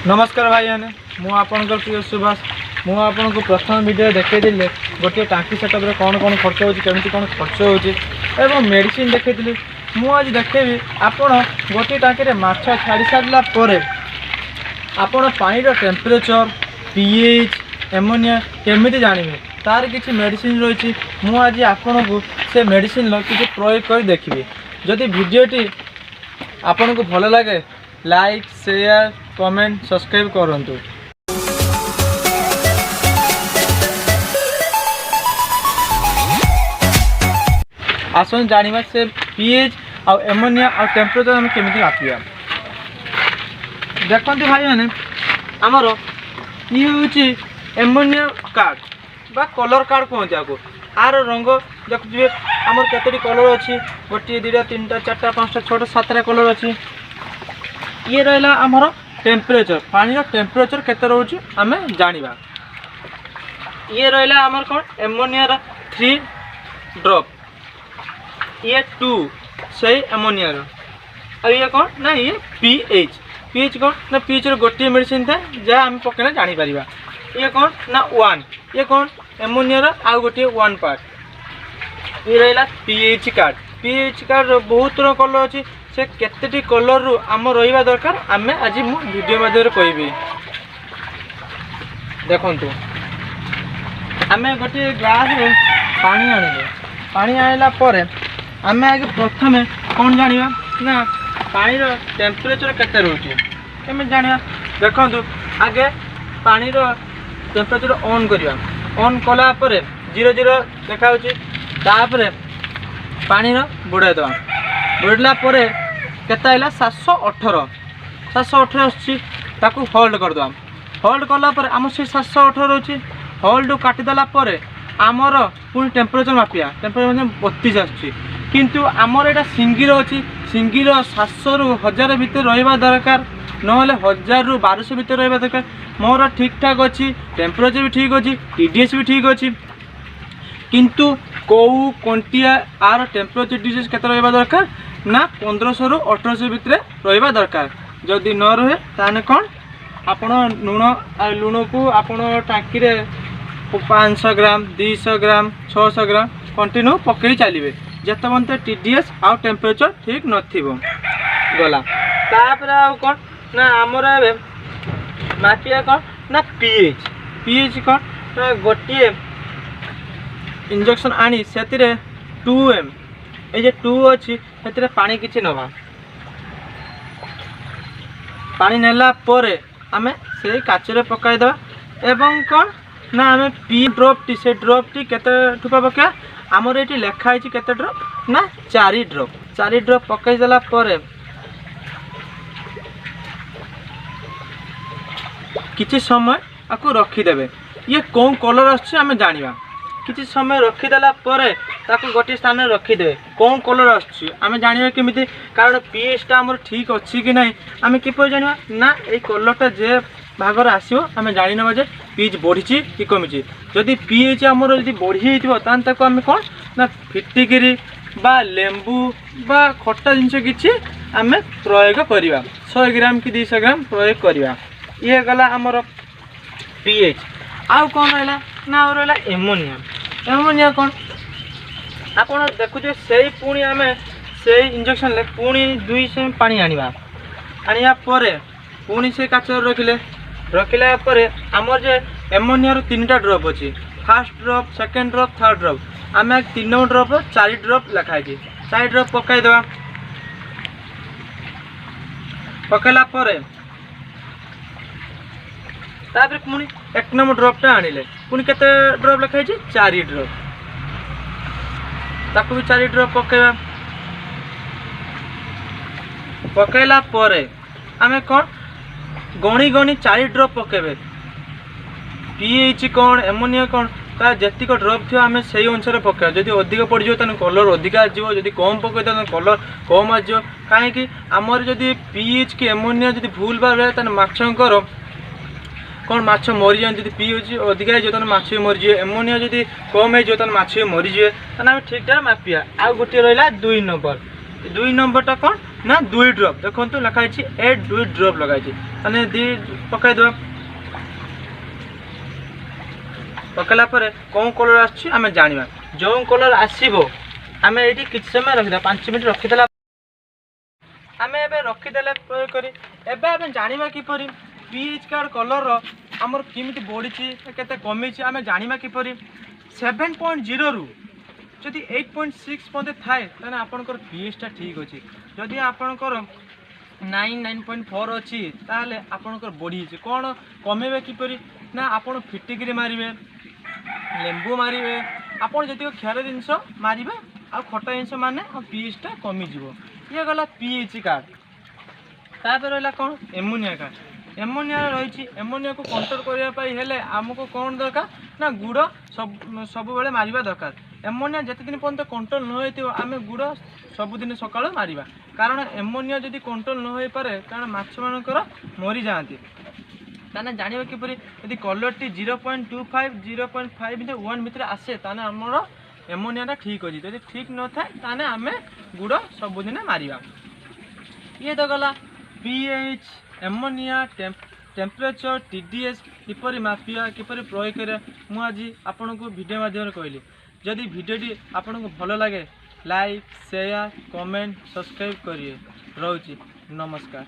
नमस्कार भाई मैंने मुझे प्रिय सुभाष मुझे प्रथम वीडियो देखी गोटे टांकी सेटअप कौन कौन खर्च होमती कौन खर्च हो मेडिसिन देखी मुझे देखेबी आपण गोटे टांकी माछ छाड़ी सारा आपण पानी टेम्परेचर पीएच एमोनिया केमी जानवे तार किसी मेडिसिन रही मुझे आपण को से मेडिसिन किसी प्रयोग कर देखी जदि वीडियोटी आपण को भल लगे लाइक शेयर कमेंट सब्सक्राइब करंतु। आसन जानिबा से पीएच आ एमोनिया आ टेम्परेचर हम केमिति मापिया देखंतु भाई माने हमर ये होची एमोनिया कार्ड बा कलर कार्ड कहते आको आर रंग देखुए आमर केतटी कलर अच्छी गोटे दुटा तीन चार्टा पाँचटा छटा सातटा कलर अच्छी ये रहा आमर टेम्परेचर पानी टेम्परेचर केते रोचे आमे जानिबा ये रहा आमर कौन एमोनिया 3 ड्रॉप ये 2 सही एमोनिया और ये कौन ना ये पीएच पीएच कौन ना पीएच गोटे मेडिसिन था जहाँ आम पकेना जानी परिबा ये कौन ना 1 ये कौन एमोनिया आउ गोटे 1 पार्ट ये रहा पीएच कार्ड बहुत कलर अच्छी से केतेटी कलर रु आम रहा दरकार आम आज मु वीडियो माध्यम कहबी देखंतु आम गोटे ग्लास रे पानी आनिले पानी आनिला परे आम आगे प्रथमे कौन जानिबा ना पानी रो टेम्परेचर केते रहउची केमे जानिबा देखंतु आगे पानी रो टेम्परेचर ऑन करिया ऑन कला परे 00 देखा होची तापरे पानी रो बुड़ाई दवा बुड़ला परे केता आइला 718 आछि ताकू होल्ड कर दवा होल्ड कला परे आम से 718 अछि होल्ड काटी देला परे आमर पुनी टेम्परेचर मापिया टेम्परेचर 32 आछि किंतु आमर एटा सिंगिल अछि सिंगिल 700 रु 1000 भीतर रहिबा दरकार नहले 1000 रु 1200 भीतर रहिबा दरकार मोर ठीक ठाक अच्छी टेम्परेचर भी ठीक अच्छी टीडीएस भी ठीक अच्छी किंतु कौ कंटिया आर टेम्परेचर टीडीएस केते रहिबा दरकार ना 1500 रु 1800 भीतर रहिबा दरकार जदि न रहे ताने कौन आपण लुण को आपण टांकी रे 500 ग्राम 200 ग्राम 600 ग्राम कंटिन्यू पकई चलिए जत बनते टीडीएस आउ टेम्परेचर ठीक नथिबो गला तापर आउ कौन ना आमर एबे मापिया कौन ना पीएच कौन ना गोटे इंजेक्शन आनी से 2m ये 2 अच्छी से पानी किसी नवा पानी नेला परे आमे से काचरे पकाई दवा एवं कौन ना आमे पी ड्रॉप टी से ड्रॉप टी केते ठुपा पका आमर एटी लेखा है केते ड्रॉप ना 4 ड्रॉप पकाई देला परे किछि समय आपको रखीदेवे ये कौन कलर आम जाना किसी समय रखीदेला गोटे स्थान में रखीदे कौन कलर आम जाना केमी कारण पीएचटा आम ठीक अच्छी कि ना आम किपर जाना ना ये कलरटा जे भागर आसो आम जानी ना जे पीएच बढ़ी कि कमी जदि पीएच आमर जब बढ़ी जाता आम कौन ना फिटिकी बा लेंबू बा खट्टा जिनस किसी आम प्रयोग करवा 100 ग्राम कि 200 ग्राम प्रयोग करवा ये गला आमर पीएच आउ कौन रहा ना रहा एमोनिया कौन आपड़ देखुचे से पुणी आम से इंजेक्शन ले पुणी 200 पानी आनिया परे पुणी से काच रखिला परे आमर जे एमोनिया 3टा ड्रॉप अच्छी first drop second drop third drop आम 3 ड्रॉप 4 ड्रॉप लिखाई 4 ड्रॉप पकईदे पकईला परे तापर पुणी 1 नंबर ड्रॉपटा आनिले पुणी केते ड्रॉप लिखाई 4 ड्रॉप ताकू भी 4 ड्रॉप पकईला परे आमे कौन गणी 4 ड्रॉप पकेबे पीएच कौन एमोनिया कौन तार जेतिक ड्रॉप थी आम से अनुसार पकड़ा जदि अधिक पड़ जाए कलर अधिक आसो जदि कम पकई कलर कम आसो कहीं आमर जदि पीएच कि एमोनिया जदि भूल भाव रहे माछंकर कौन माछ मरी जाए पीएच अधिका हो माछ भी मरीजे एमोनिया जदि कम हो माछ भी मरीजे आम ठीक ठाक मापिया आउ गोटे रहा 2 नंबर 2 नंबरटा कौन ना 2 ड्रप देखो लिखाई ए 2 ड्रप लगाई मैंने 2 पकईद पकला कौन कलर आम जाना जो कलर आसो आम ये कि समय रखीद 5 मिनट रखीदे आम ए रखीदे प्रयोग कर जाना किपर पीएच कार्ड कलर आमर केमी बढ़ी के कमी आम जाना किपर 7.0 रु जदि 8.6 पदे थाए ताने आपनकर पीएचटा ठीक अच्छे जदि आपनकर 9.4 अच्छी ताले आपनकर बढ़ी कौन कमेबे किपरि ना आपन फिटिकी मारे लेंबू मारे आपन जति क्षार जिनस मारे आ खटा जिनस माने पीएचटा कमिज ये गला पीएच कार्ड तापर रहा कौन एमोनिया कार्ड एमोनिया रही एमोनिया को कंट्रोल करने आमको कौन दरकार ना गुड़ सब बेले मारिबा दरकार एमोनिया जिते दिन पर्यंत कंट्रोल न हो आम गुड़ सबुदिन सकाल मारिबा कारण एमोनिया जदि कंट्रोल न हो पारे कारण माछ मानकर मरी जाती ताने जानिबा किपर यदि कलर टी 0.25 0.5 1 भितर आसे ताने हमर एमोनिया ठीक अच्छे जब ठीक न थाए ताने आम गुड़ सबुदिन मारिबा ये तो गला पीएच एमोनिया टेम्परेचर टीडीएस किपर मापिया किपर प्रयोग करा मुझे आपन को वीडियो माध्यम कहली जदि वीडियोटी आपन को भल लगे लाइक शेयर कमेंट सब्सक्राइब करिए रोची नमस्कार।